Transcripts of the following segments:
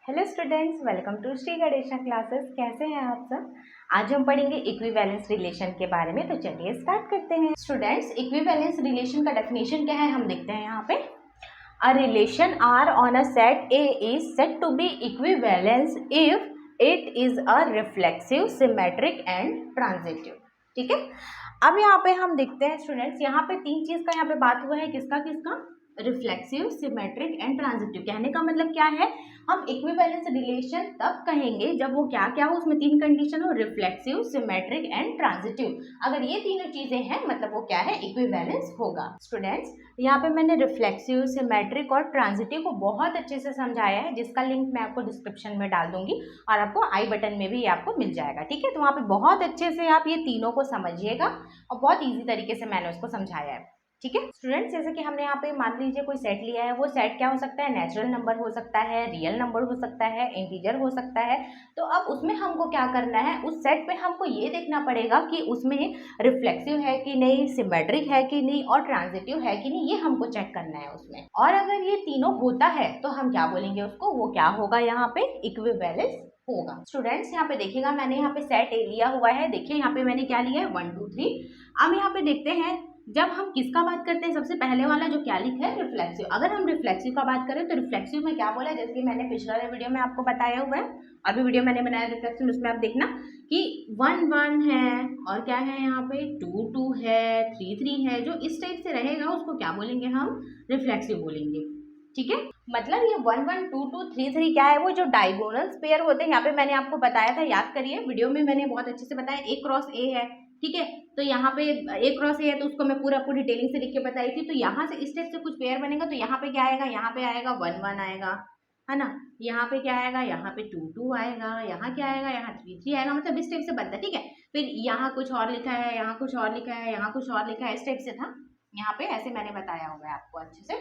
Hello students, welcome to Shri Ganesha classes. कैसे हैं आप सब। आज हम पढ़ेंगे इक्विवेलेंस रिलेशन के बारे में। तो चलिए स्टार्ट करते हैं। स्टूडेंट्स, इक्विवेलेंस रिलेशन का डेफिनेशन क्या है हम देखते हैं यहाँ पे। A relation R on a set A is said to be equivalence if it is a reflexive, symmetric and transitive. ठीक है, अब यहाँ पे हम देखते हैं स्टूडेंट्स, यहाँ पे तीन चीज का यहाँ पे बात हुआ है। किसका किसका? Reflexive, symmetric and transitive. कहने का मतलब क्या है, हम इक्विवेलेंस रिलेशन तब कहेंगे जब वो क्या क्या हो, उसमें तीन कंडीशन हो, रिफ्लेक्सिव, सिमेट्रिक एंड ट्रांजिटिव। अगर ये तीनों चीजें हैं मतलब वो क्या है, इक्विवेलेंस होगा। स्टूडेंट्स, यहाँ पे मैंने रिफ्लेक्सिव, सिमेट्रिक और ट्रांजिटिव को बहुत अच्छे से समझाया है, जिसका लिंक मैं आपको डिस्क्रिप्शन में डाल दूंगी और आपको आई बटन में भी आपको मिल जाएगा। ठीक है, तो वहाँ पे बहुत अच्छे से आप ये तीनों को समझिएगा और बहुत ईजी तरीके से मैंने उसको समझाया है। ठीक है स्टूडेंट्स, जैसे कि हमने यहाँ पे मान लीजिए कोई सेट लिया है। वो सेट क्या हो सकता है, नेचुरल नंबर हो सकता है, रियल नंबर हो सकता है, इंटीजर हो सकता है। तो अब उसमें हमको क्या करना है, उस सेट पे हमको ये देखना पड़ेगा कि उसमें रिफ्लेक्सिव है कि नहीं, सिमेट्रिक है कि नहीं और ट्रांजिटिव है कि नहीं, ये हमको चेक करना है उसमें। और अगर ये तीनों होता है तो हम क्या बोलेंगे उसको, वो क्या होगा यहाँ पे, इक्विवेलेंस होगा। स्टूडेंट्स, यहाँ पे देखिएगा, मैंने यहाँ पे सेट ए लिया हुआ है। देखिए यहाँ पे मैंने क्या लिया है, 1 2 3। अब यहाँ पे देखते हैं, जब हम किसका बात करते हैं, सबसे पहले वाला जो क्या लिखा है, रिफ्लेक्सिव। अगर हम रिफ्लेक्सिव का बात करें तो रिफ्लेक्सिव में क्या बोला है, जैसे कि मैंने पिछले वीडियो में आपको बताया हुआ है, अभी वीडियो मैंने बनाया रिफ्लेक्सिव, उसमें आप देखना कि 1 1 है और क्या है यहाँ पे 2 2 है, 3 3 है। जो इस टाइप से रहेगा उसको क्या बोलेंगे, हम रिफ्लेक्सिव बोलेंगे। ठीक है, मतलब ये 1 1 2 2 3 3 क्या है, वो जो डायगोनल पेयर होते हैं। यहाँ पे मैंने आपको बताया था, याद करिए, वीडियो में मैंने बहुत अच्छे से बताया, ए क्रॉस ए है। ठीक है, तो यहाँ पे ए क्रॉस ए है तो उसको मैं पूरा पूरी डिटेलिंग से लिख के बताई थी। तो यहाँ से इस टाइप से कुछ पेयर बनेगा तो यहाँ पे क्या आएगा, यहाँ पे आएगा 1 1 आएगा, है ना। यहाँ पे क्या आएगा, यहाँ पे 2 2 आएगा, यहाँ क्या आएगा, यहाँ 3 3 आएगा। मतलब इस टाइप से बनता है। ठीक है, फिर यहाँ कुछ और लिखा है, यहाँ कुछ और लिखा है, यहाँ कुछ और लिखा है, इस टाइप से था। यहाँ पे ऐसे मैंने बताया होगा आपको अच्छे से।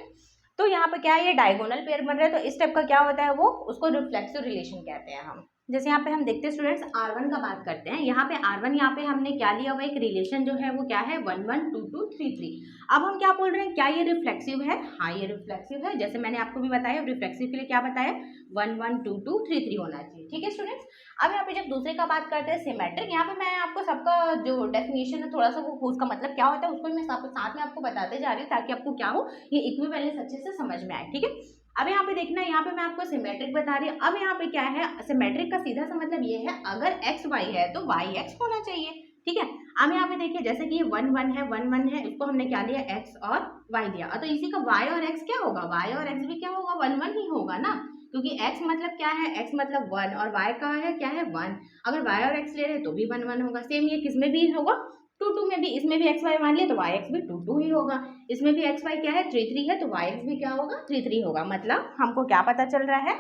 तो यहाँ पे क्या है, ये डायगोनल पेयर बन रहा है। तो इस टाइप का क्या होता है, वो उसको रिफ्लेक्सिव रिलेशन कहते हैं हम। जैसे यहाँ पे हम देखते हैं स्टूडेंट्स, R1 का बात करते हैं। यहाँ पे R1, यहाँ पे हमने क्या लिया हुआ, एक रिलेशन जो है वो क्या है, 1 1 2 2 3 3। अब हम क्या बोल रहे हैं, क्या ये रिफ्लेक्सिव है? हाँ, ये रिफ्लेक्सिव है। जैसे मैंने आपको भी बताया, रिफ्लेक्सिव के लिए क्या बताया, 1 1 2 2 3 3 होना चाहिए। ठीक है स्टूडेंट्स, अब यहाँ पे जब दूसरे का बात करते हैं, सिमेट्रिक, यहाँ पे मैं आपको सबका जो डेफिनेशन है थोड़ा सा वो उसका मतलब क्या होता है उसको मैं साथ में आपको बताते जा रही हूँ, ताकि आपको क्या हो, ये इक्विवेलेंस अच्छे से समझ में आए। ठीक है, अब यहाँ पे देखना, यहाँ पे मैं आपको सिमेट्रिक बता रही हूँ। अब यहाँ पे क्या है, सिमेट्रिक का सीधा सा मतलब ये है, अगर एक्स वाई है तो वाई एक्स होना चाहिए। ठीक है, अब यहाँ पे देखिए, जैसे कि ये 1 1 है, 1 1 है, इसको हमने क्या लिया, एक्स और वाई दिया। तो इसी का वाई और एक्स क्या होगा, वाई और एक्स भी क्या होगा, 1 1 ही होगा ना, क्योंकि x मतलब क्या है, x मतलब 1 और y का है क्या है, 1। अगर y और x ले रहे हैं तो भी 1 1 होगा। सेम ये किसमें भी होगा, 2 2 में भी, इसमें भी एक्स वाई मान लिया तो वाई एक्स भी 2 2 ही होगा। इसमें भी एक्स वाई क्या है, 3 3 है, तो वाई एक्स भी क्या होगा, 3 3 होगा। मतलब हमको क्या पता चल रहा है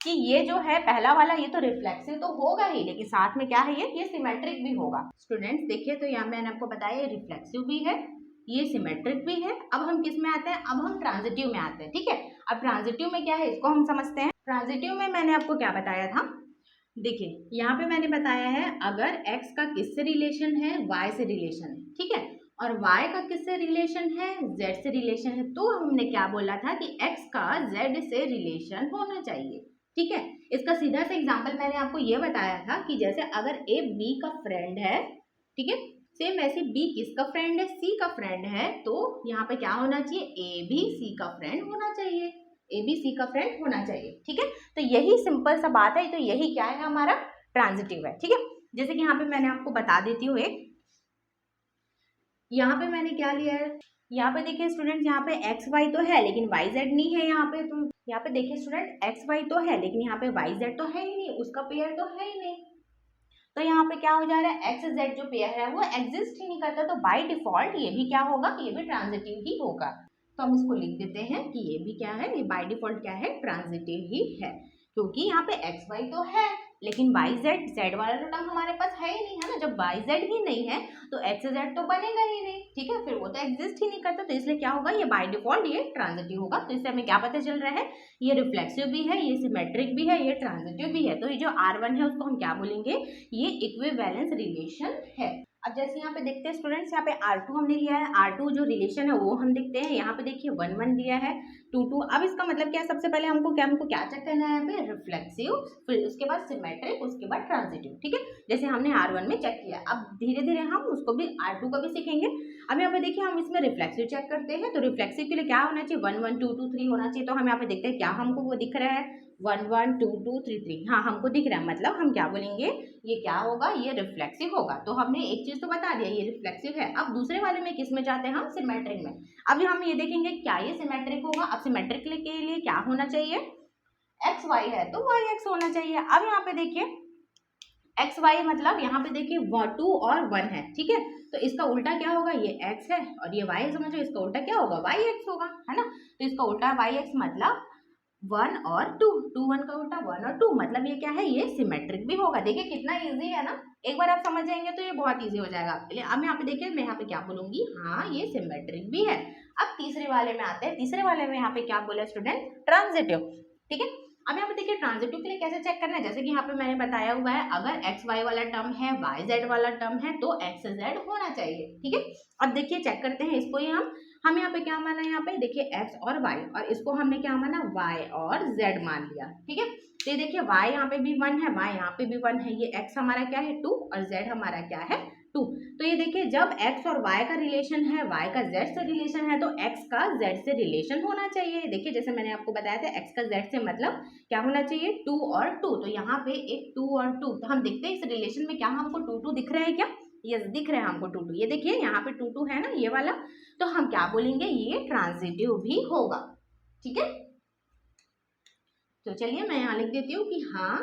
कि ये जो है पहला वाला, ये तो रिफ्लेक्सिव तो होगा ही, लेकिन साथ में क्या है, ये सिमेट्रिक भी होगा। स्टूडेंट्स देखिए, तो यहाँ मैंने आपको बताया, ये रिफ्लेक्सिव भी है, ये सिमेट्रिक भी है। अब हम किस में आते हैं, अब हम ट्रांजिटिव में आते हैं। ठीक है, अब ट्रांजिटिव में क्या है, इसको हम समझते हैं। ट्रांजिटिव में मैंने आपको क्या बताया था, देखिए यहाँ पे मैंने बताया है, अगर x का किससे रिलेशन है, y से रिलेशन है। ठीक है, और y का किससे रिलेशन है, z से रिलेशन है। तो हमने क्या बोला था कि x का z से रिलेशन होना चाहिए। ठीक है, इसका सीधा सा एग्जांपल मैंने आपको ये बताया था कि जैसे अगर a b का फ्रेंड है, ठीक है, सेम वैसे b किसका फ्रेंड है, c का फ्रेंड है, तो यहाँ पे क्या होना चाहिए, a भी c का फ्रेंड होना चाहिए, ए बी सी का फ्रेंड होना चाहिए। ठीक है, तो यही सिंपल सा बात है। तो यही क्या है, हमारा ट्रांजिटिव है। ठीक है, जैसे कि यहाँ पे मैंने आपको बता देती हूँ, एक यहाँ पे मैंने क्या लिया है, यहाँ पे देखिए स्टूडेंट, यहाँ पे एक्स वाई तो है लेकिन वाई जेड नहीं है। यहाँ पे तो यहाँ पे देखिए स्टूडेंट, एक्स वाई तो है लेकिन यहाँ पे वाई जेड तो है ही नहीं, उसका पेयर तो है ही नहीं। तो यहाँ पे क्या हो जा रहा है, एक्स जेड जो पेयर है वो एग्जिस्ट ही नहीं करता। तो बाय डिफॉल्ट ये भी क्या होगा, ये भी ट्रांजिटिव ही होगा। तो हम इसको लिख देते हैं कि ये भी क्या है, ये बाय डिफॉल्ट क्या है, ट्रांजिटिव ही है, क्योंकि यहाँ पे एक्स वाई तो है लेकिन वाई जेड, जेड वाला तो टर्म हमारे पास है ही नहीं, है ना। जब वाई जेड ही नहीं है तो एक्स जेड तो बनेगा ही नहीं। ठीक है, फिर वो तो एग्जिस्ट ही नहीं करता, तो इसलिए क्या होगा, ये बाय डिफॉल्ट ये ट्रांजिटिव होगा। तो इससे हमें क्या पता चल रहा है, ये रिफ्लेक्सिव भी है, ये सिमेट्रिक भी है, ये ट्रांजिटिव भी है। तो ये जो R1 है उसको हम क्या बोलेंगे, ये इक्विवेलेंस रिलेशन है। अब जैसे यहाँ पे देखते हैं स्टूडेंट्स, यहाँ पे R2 हमने लिया है, R2 जो रिलेशन है वो हम देखते हैं। यहाँ पे देखिए 1 1 दिया है, 2 2। अब इसका मतलब क्या है, सबसे पहले हमको क्या चेक करना है, यहाँ पे रिफ्लेक्सिव, फिर उसके बाद सिमेट्रिक, उसके बाद ट्रांजिटिव। ठीक है, जैसे हमने R1 में चेक किया, अब धीरे धीरे हम उसको भी R2 का भी सीखेंगे। अब यहाँ पे देखिए हम इसमें रिफ्लेक्सिव चेक करते हैं, तो रिफ्लेक्सिव के लिए क्या होना चाहिए, 1 1 2 2 3 होना चाहिए। तो हम यहाँ पे देखते हैं क्या हमको वो दिख रहा है, 1 1 2 2 3 3। हाँ, हमको दिख रहा है, मतलब हम क्या बोलेंगे, ये क्या होगा, ये रिफ्लेक्सिव होगा। तो हमने एक चीज तो बता दिया, ये रिफ्लेक्सिव है। अब दूसरे वाले में किस में जाते हैं हम, सिमेट्रिक में। अभी हम ये देखेंगे क्या ये सिमेट्रिक होगा। अब सिमेट्रिक के लिए क्या होना चाहिए, एक्स वाई है तो वाई एक्स होना चाहिए। अब यहाँ पे देखिए एक्स वाई मतलब यहाँ पे देखिए 2 और 1 है, ठीक है, तो इसका उल्टा क्या होगा, ये x है और ये y है, समझो, इसका उल्टा क्या होगा, वाई एक्स होगा, है ना। तो इसका उल्टा वाई एक्स मतलब 1 और 2, 2 1 का उल्टा 1 और 2, मतलब ये क्या है, ये सिमेट्रिक भी होगा। देखिए कितना इजी है ना, एक बार आप समझ जाएंगे तो ये बहुत इजी हो जाएगा आपके लिए। अब यहाँ पे देखिए, मैं यहाँ पे क्या बोलूंगी, हाँ ये सिमेट्रिक भी है। अब तीसरे वाले में आते हैं, तीसरे वाले में यहाँ पे क्या बोला स्टूडेंट, ट्रांजिटिव। ठीक है, अब यहाँ पे देखिए ट्रांजिटिव के लिए कैसे चेक करना है, जैसे कि यहाँ पे मैंने बताया हुआ है, अगर एक्स वाई वाला टर्म है, वाई जेड वाला टर्म है, तो एक्स जेड होना चाहिए। ठीक है, अब देखिए चेक करते हैं इसको ही हम यहाँ पे क्या माना, यहाँ पे देखिए x और y, और इसको हमने क्या माना, y और z मान लिया। ठीक है, तो ये देखिए y यहाँ पे भी 1 है, y यहाँ पे भी 1 है, ये x हमारा क्या है 2 और z हमारा क्या है 2। तो ये देखिए जब x और y का रिलेशन है, y का z से रिलेशन है, तो x का z से रिलेशन होना चाहिए। देखिए जैसे मैंने आपको बताया था, x का z से मतलब क्या होना चाहिए, 2 और 2। तो यहाँ पे एक 2 और 2, तो हम देखते हैं इस रिलेशन में क्या हमको 2 2 दिख रहा है क्या, यस दिख रहा है हमको 2 2। ये देखिए यहाँ पे 2 2 है ना, ये वाला, तो हम क्या बोलेंगे, ये ट्रांजिटिव भी होगा। ठीक है, तो चलिए मैं यहाँ लिख देती हूँ कि हाँ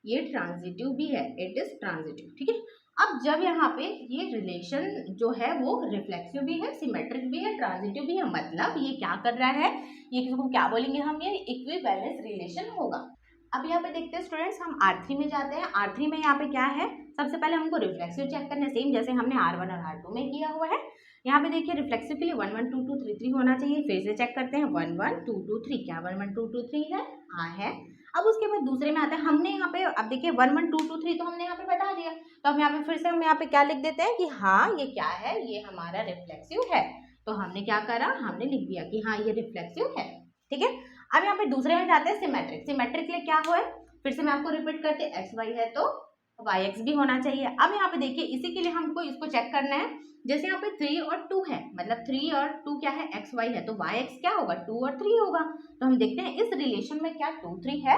ये ट्रांजिटिव भी है, इट इज ट्रांजिटिव। ठीक है, अब जब यहाँ पे ये रिलेशन जो है वो रिफ्लेक्सिव भी है, सिमेट्रिक भी है, ट्रांजिटिव भी है, मतलब ये क्या कर रहा है, ये किसको क्या बोलेंगे हम, ये इक्विवेलेंस रिलेशन होगा। अब यहाँ पे देखते हैं स्टूडेंट्स, हम R3 में जाते हैं। R3 में यहाँ पे क्या है, सबसे पहले हमको रिफ्लेक्सिव चेक करना है, सेम जैसे हमने R1 और R2 में किया हुआ है। यहाँ पे देखिए रिफ्लेक्सिव के लिए 1 1 2 2 3 3 होना चाहिए। फिर से चेक करते हैं, 1 1 2 2 3, क्या 1 1 2 2 3 है, हाँ है। अब उसके बाद दूसरे में आता है, हमने यहाँ पे अब देखिए 1 1 2 2 3 तो हमने यहाँ पे बता दिया, तो हम यहाँ पे फिर से हम यहाँ पे क्या लिख देते हैं कि हाँ ये क्या है, ये हमारा रिफ्लेक्सिव है। तो हमने क्या करा, हमने लिख दिया कि हाँ ये रिफ्लेक्सिव है। ठीक है, अब यहाँ पे दूसरे में जाते हैं सिमेट्रिक। सिमेट्रिक के लिए क्या हुआ है, फिर से मैं आपको रिपीट करते हैं, एक्स वाई है तो वाई एक्स भी होना चाहिए। अब यहाँ पे देखिए इसी के लिए हमको इसको चेक करना है, जैसे यहाँ पे 3 और 2 है, मतलब 3 और 2 क्या है, एक्स वाई है, तो वाई एक्स क्या होगा, 2 और 3 होगा। तो हम देखते हैं इस रिलेशन में क्या 2 3 है,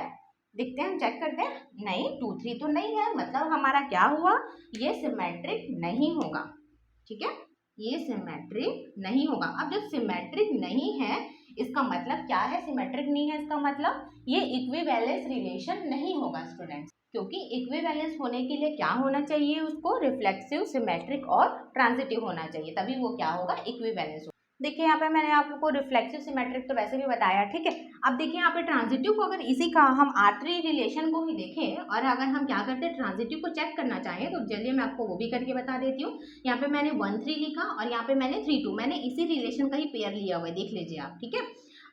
देखते हैं, हम चेक करते हैं, नहीं 2 3 तो नहीं है, मतलब हमारा क्या हुआ, ये सिमेट्रिक नहीं होगा। ठीक है, ये सिमेट्रिक नहीं होगा। अब जब सिमेट्रिक नहीं है, इसका मतलब क्या है, सिमेट्रिक नहीं है इसका मतलब ये इक्विवेलेंस रिलेशन नहीं होगा स्टूडेंट्स, क्योंकि इक्विवेलेंस होने के लिए क्या होना चाहिए, उसको रिफ्लेक्सिव, सिमेट्रिक और ट्रांजिटिव होना चाहिए, तभी वो क्या होगा, इक्विवेलेंस। देखिए यहाँ पे मैंने आपको रिफ्लेक्सिव सिमेट्रिक तो वैसे भी बताया। ठीक है, अब देखिए यहाँ पे ट्रांजिटिव को, अगर इसी का हम R3 रिलेशन को ही देखें और अगर हम क्या करते हैं ट्रांजिटिव को चेक करना चाहें, तो चलिए मैं आपको वो भी करके बता देती हूँ। यहाँ पे मैंने 1 3 लिखा और यहाँ पे मैंने 3 2, मैंने इसी रिलेशन का ही पेयर लिया हुआ है, देख लीजिए आप। ठीक है,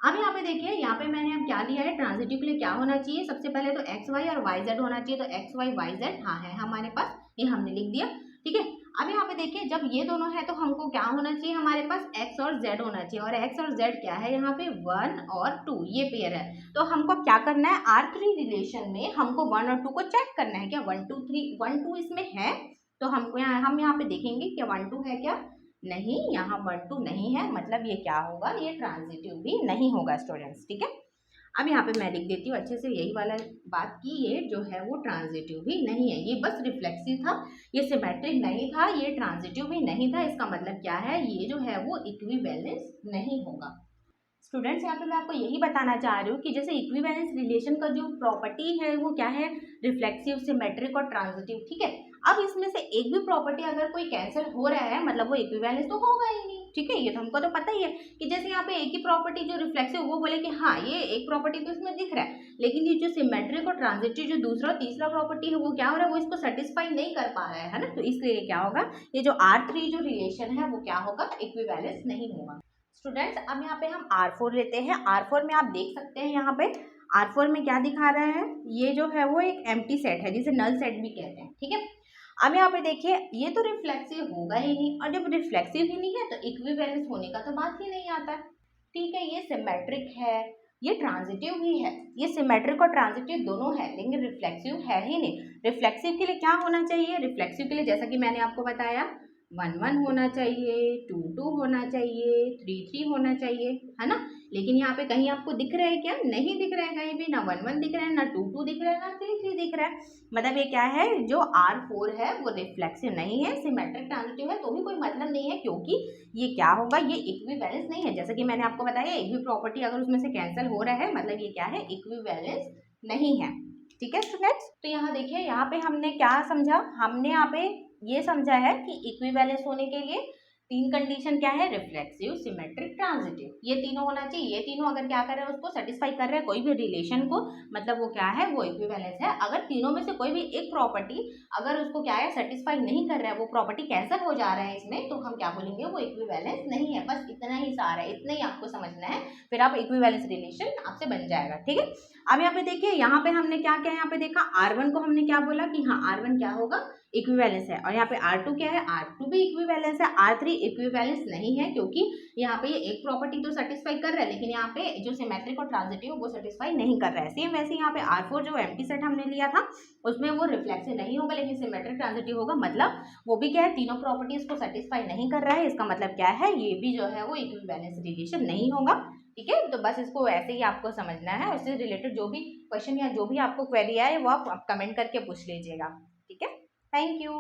अब यहाँ पे देखिए, यहाँ पे मैंने अब क्या लिया है, ट्रांजिटिव के लिए क्या होना चाहिए, सबसे पहले तो एक्स वाई और वाई जेड होना चाहिए, तो एक्स वाई वाई जेड हाँ है हमारे पास, ये हमने लिख दिया। ठीक है, अब यहाँ पे देखिए जब ये दोनों है तो हमको क्या होना चाहिए, हमारे पास x और z होना चाहिए, और x और z क्या है, यहाँ पे 1 और 2 ये पेयर है। तो हमको क्या करना है, R3 रिलेशन में हमको 1 और 2 को चेक करना है, क्या 1 2 3 1 2 इसमें है, तो हमको हम यहाँ पे देखेंगे क्या 1 2 है क्या, नहीं, यहाँ 1 2 नहीं है, मतलब ये क्या होगा, ये ट्रांजिटिव भी नहीं होगा स्टूडेंट्स। ठीक है, अब यहाँ पे मैं लिख देती हूँ अच्छे से यही वाला बात की ये जो है वो ट्रांजिटिव भी नहीं है, ये बस रिफ्लेक्सिव था, ये सिमेट्रिक नहीं था, ये ट्रांजिटिव भी नहीं था। इसका मतलब क्या है, ये जो है वो इक्विवेलेंस नहीं होगा। स्टूडेंट्स यहाँ पे मैं आपको यही बताना चाह रही हूँ कि जैसे इक्विवेलेंस रिलेशन का जो प्रॉपर्टी है वो क्या है, रिफ्लेक्सिव, सिमेट्रिक और ट्रांजिटिव। ठीक है, अब इसमें से एक भी प्रॉपर्टी अगर कोई कैंसिल हो रहा है, मतलब वो इक्विवेलेंस तो होगा ही नहीं। ठीक है, ये तो हमको तो पता ही है कि जैसे यहाँ पे एक ही प्रॉपर्टी जो रिफ्लेक्सिव, वो बोले कि हाँ ये एक प्रॉपर्टी तो इसमें दिख रहा है, लेकिन ये जो सिमेट्रिक और ट्रांजिटिव जो दूसरा और तीसरा प्रॉपर्टी है वो क्या हो रहा है, वो इसको सेटिस्फाई नहीं कर पा रहा है ना, तो इसलिए क्या होगा, ये जो R3 जो रिलेशन है वो क्या होगा, इक्विवेलेंस नहीं होगा। स्टूडेंट्स अब यहाँ पे हम R4 लेते हैं। R4 में आप देख सकते हैं, यहाँ पे R4 में क्या दिखा रहा है, ये जो है वो एक एम्प्टी सेट है, जिसे नल सेट भी कहते हैं। ठीक है, अब यहाँ पे देखिए ये तो रिफ्लेक्सिव होगा ही नहीं, और जब रिफ्लेक्सिव ही नहीं है तो इक्विवेलेंस होने का तो बात ही नहीं आता। ठीक है, ये सिमेट्रिक है, ये ट्रांजिटिव भी है, ये सिमेट्रिक और ट्रांजिटिव दोनों है, लेकिन रिफ्लेक्सिव है ही नहीं। रिफ्लेक्सिव के लिए क्या होना चाहिए? रिफ्लेक्सिव के लिए जैसा कि मैंने आपको बताया 1 1 होना चाहिए, 2 2 होना चाहिए, 3 3 होना चाहिए, है ना। लेकिन यहाँ पे कहीं आपको दिख रहा है क्या? नहीं दिख रहा है कहीं भी, ना 1 1 दिख रहा है, ना 2 2 दिख रहा है, ना 3 3 दिख रहा है। मतलब ये क्या है, जो R4 है वो रिफ्लेक्सिव नहीं है, सिमेट्रिक ट्रांजिटिव है, तो भी कोई मतलब नहीं है, क्योंकि ये क्या होगा, ये इक्विवेलेंस नहीं है। जैसा कि मैंने आपको बताया एक भी प्रॉपर्टी अगर उसमें से कैंसिल हो रहा है मतलब ये क्या है, इक्विवेलेंस नहीं है। ठीक है स्टूडेंट्स, तो यहाँ देखिए, यहाँ पे हमने क्या समझा, हमने यहाँ पे ये समझा है कि इक्विवेलेंस होने के लिए 3 कंडीशन क्या है, रिफ्लेक्सिव, सिमेट्रिक, ट्रांजिटिव, ये तीनों होना चाहिए। ये तीनों अगर क्या कर रहे हैं, उसको सेटिस्फाई कर रहे हैं कोई भी रिलेशन को, मतलब वो क्या है, वो इक्विवेलेंस है। अगर तीनों में से कोई भी एक प्रॉपर्टी अगर उसको क्या है, सेटिस्फाई नहीं कर रहा है, वो प्रॉपर्टी कैंसिल हो जा रहा है इसमें, तो हम क्या बोलेंगे, वो इक्विवेलेंस नहीं है। बस इतना ही सारा है, इतना ही आपको समझना है, फिर आप इक्विवेलेंस रिलेशन आपसे बन जाएगा। ठीक है, अब यहाँ पे देखिए, यहाँ पे हमने क्या क्या यहाँ पे देखा, R1 को हमने क्या बोला कि हाँ R1 क्या होगा, इक्विवेलेंस है। और यहाँ पे R2 क्या है, R2 भी इक्विवेलेंस है। R3 इक्विवेलेंस नहीं है, क्योंकि यहाँ पे ये एक प्रॉपर्टी तो सेटिस्फाई कर रहा है, लेकिन यहाँ पे जो सिमेट्रिक और ट्रांजिटिव वो सेटिस्फाई नहीं कर रहा है। सेम वैसे यहाँ पे R4 जो एम्प्टी सेट हमने लिया था उसमें वो रिफ्लेक्सिव नहीं होगा, लेकिन सिमेट्रिक ट्रांजिटिव होगा, मतलब वो भी क्या है, तीनों प्रॉपर्टीज को सेटिस्फाई नहीं कर रहा है। इसका मतलब क्या है, ये भी जो है वो इक्विवेलेंस रिलेशन नहीं होगा। ठीक है, तो बस इसको ऐसे ही आपको समझना है। उससे रिलेटेड जो भी क्वेश्चन या जो भी आपको क्वेरी आए वो आप कमेंट करके पूछ लीजिएगा। ठीक है, थैंक यू।